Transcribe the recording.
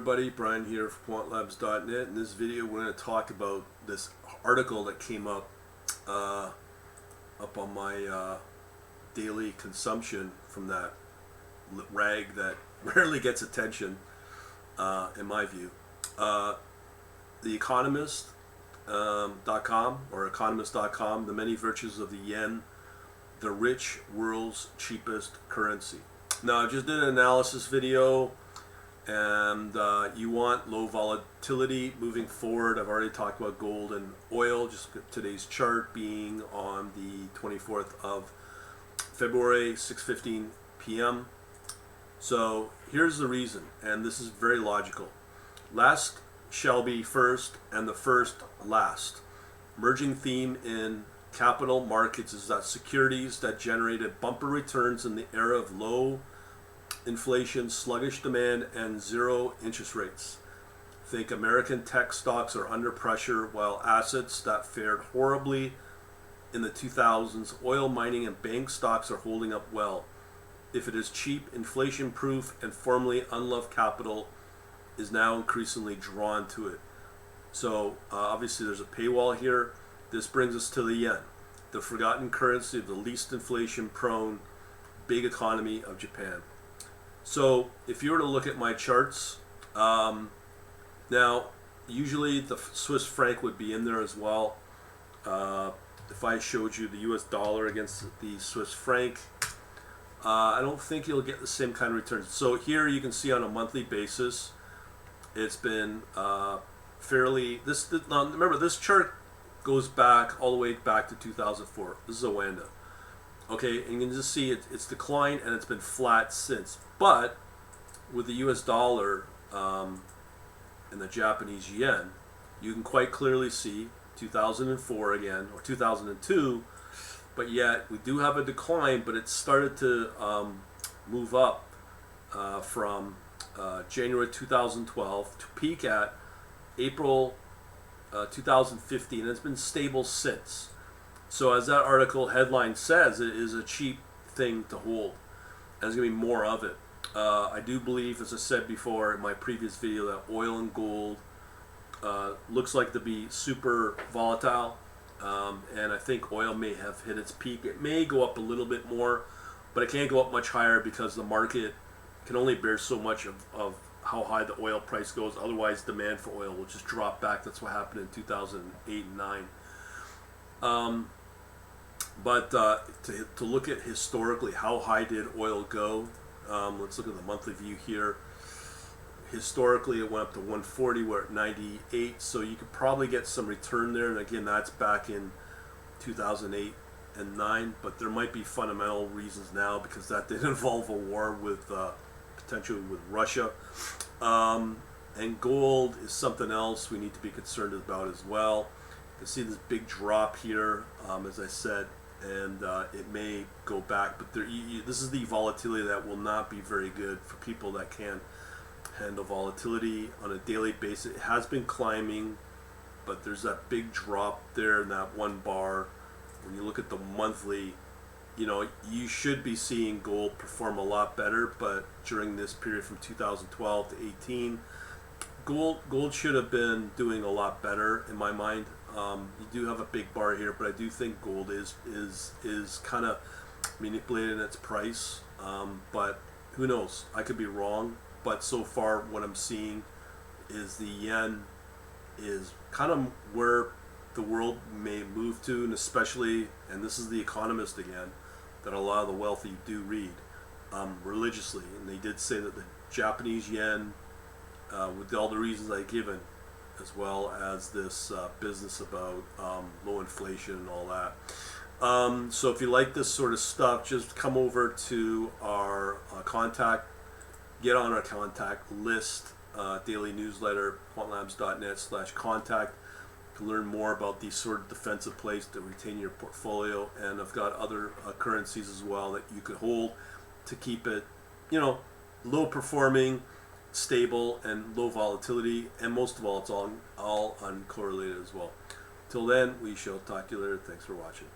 everybody, Brian here from quantlabs.net. In this video we're going to talk about this article that came up on my daily consumption from that rag that rarely gets attention in my view. The Economist.com or Economist.com, the many virtues of the yen, the rich world's cheapest currency. Now I just did an analysis video, and you want low volatility moving forward. I've already talked about gold and oil, just today's chart being on the 24th of February, 6:15 p.m. So here's the reason, and this is very logical. Last shall be first, and the first last. Emerging theme in capital markets is that securities that generated bumper returns in the era of low inflation, sluggish demand, and zero interest rates. Think American tech stocks are under pressure, while assets that fared horribly in the 2000s, oil, mining, and bank stocks, are holding up well. If it is cheap, inflation-proof, and formerly unloved capital is now increasingly drawn to it. So obviously there's a paywall here. This brings us to the yen, the forgotten currency of the least inflation-prone big economy of Japan. So if you were to look at my charts, now usually the Swiss franc would be in there as well. If I showed you the US dollar against the Swiss franc, I don't think you'll get the same kind of returns. So here you can see on a monthly basis, it's been fairly, now remember this chart goes back all the way back to 2004. This is a Wanda. Okay, and you can just see it's declined and it's been flat since. But with the US dollar and the Japanese yen, you can quite clearly see 2004 again, or 2002, but yet we do have a decline, but it started to move up from January 2012 to peak at April 2015, and it's been stable since. So as that article headline says, it is a cheap thing to hold, and there's going to be more of it. I do believe, as I said before in my previous video, that oil and gold looks like to be super volatile, and I think oil may have hit its peak. It may go up a little bit more, but it can't go up much higher because the market can only bear so much of how high the oil price goes. Otherwise, demand for oil will just drop back. That's what happened in 2008 and 9. But to look at historically, how high did oil go? Let's look at the monthly view here. Historically, it went up to 140. We're at 98, so you could probably get some return there. And again, that's back in 2008 and 9. But there might be fundamental reasons now, because that did involve a war with potentially with Russia. And gold is something else we need to be concerned about as well. You can see this big drop here, as I said, and it may go back, but this is the volatility that will not be very good for people that can't handle volatility on a daily basis. It has been climbing, but there's that big drop there in that one bar. When you look at the monthly, you know, you should be seeing gold perform a lot better, but during this period from 2012 to 18, gold should have been doing a lot better in my mind. You do have a big bar here, but I do think gold is kind of manipulating its price, but who knows? I could be wrong, but so far what I'm seeing is the yen is kind of where the world may move to, and especially, and this is the Economist again, that a lot of the wealthy do read religiously, and they did say that the Japanese yen, with all the reasons I've given, as well as this business about low inflation and all that. So if you like this sort of stuff, just come over to our contact, get on our contact list, daily newsletter, quantlabs.net/contact, to learn more about these sort of defensive plays to retain your portfolio. And I've got other currencies as well that you could hold to keep it, you know, low performing, stable, and low volatility, and most of all, it's all uncorrelated as well. Till then, we shall talk to you later. Thanks for watching.